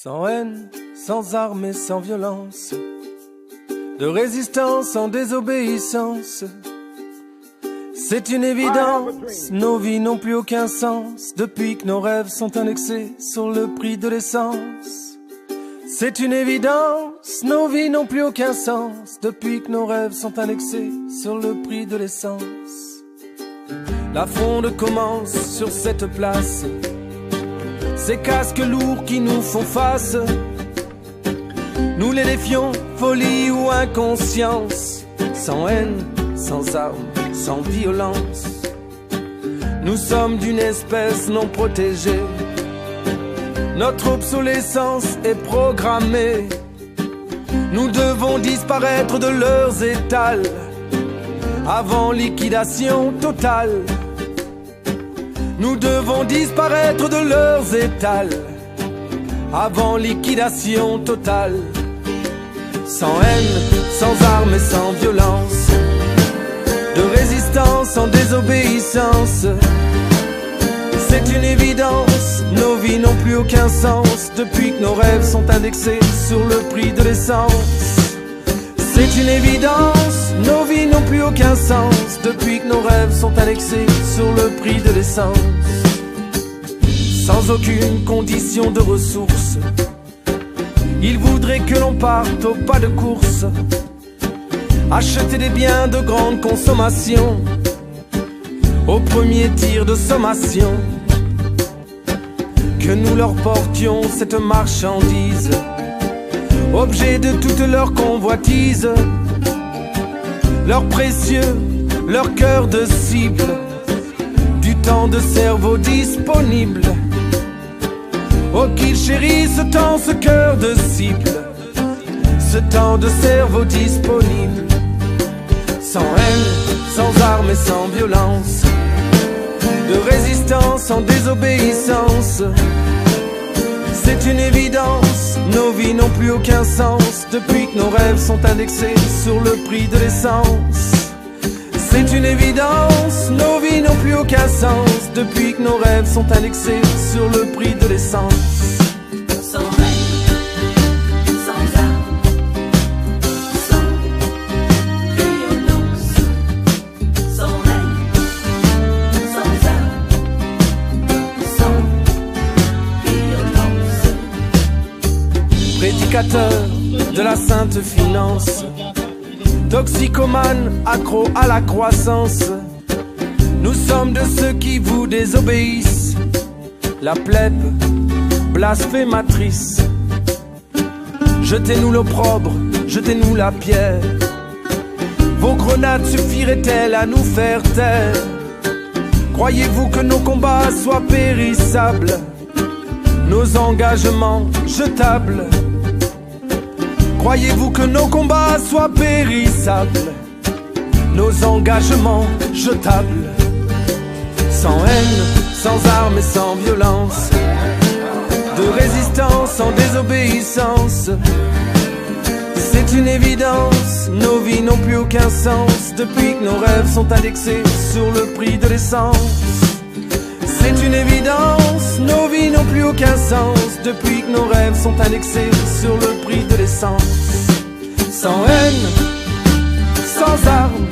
Sans haine, sans armes et sans violence, de résistance en désobéissance. C'est une évidence, nos vies n'ont plus aucun sens depuis que nos rêves sont indexés sur le prix de l'essence. C'est une évidence, nos vies n'ont plus aucun sens depuis que nos rêves sont indexés sur le prix de l'essence. La fronde commence sur cette place, ces casques lourds qui nous font face. Nous les défions, folie ou inconscience, sans haine, sans armes, sans violence. Nous sommes d'une espèce non protégée, notre obsolescence est programmée. Nous devons disparaître de leurs étals avant liquidation totale. Nous devons disparaître de leurs étals avant liquidation totale. Sans haine, sans armes et sans violence, de résistance en désobéissance. C'est une évidence, nos vies n'ont plus aucun sens depuis que nos rêves sont indexés sur le prix de l'essence. C'est une évidence, nos vies n'ont plus aucun sens depuis que nos rêves sont indexés sur le prix de l'essence. Sans aucune condition de ressources, ils voudraient que l'on parte au pas de course, acheter des biens de grande consommation au premier tir de sommation. Que nous leur portions cette marchandise, objet de toute leur convoitise, leur précieux, leur cœur de cible, du temps de cerveau disponible. Oh, qu'ils chérissent ce temps, ce cœur de cible, ce temps de cerveau disponible. Sans haine, sans armes et sans violence, de résistance en désobéissance. C'est une évidence, nos vies n'ont plus aucun sens depuis que nos rêves sont indexés sur le prix de l'essence. C'est une évidence, nos vies n'ont plus aucun sens depuis que nos rêves sont indexés sur le prix de l'essence. Sans haine, sans armes, sans violence. Sans haine, sans armes, sans violence. Prédicateur de la sainte finance, toxicomane, accro à la croissance, nous sommes de ceux qui vous désobéissent, la plèbe blasphématrice. Jetez-nous l'opprobre, jetez-nous la pierre, vos grenades suffiraient-elles à nous faire taire? Croyez-vous que nos combats soient périssables, nos engagements jetables? Croyez-vous que nos combats soient périssables, nos engagements jetables? Sans haine, sans armes et sans violence, de résistance en désobéissance. C'est une évidence, nos vies n'ont plus aucun sens depuis que nos rêves sont indexés sur le prix de l'essence. C'est une évidence, nos vies n'ont plus aucun sens depuis que nos rêves sont indexés sur le prix de l'essence. Sans haine, sans armes,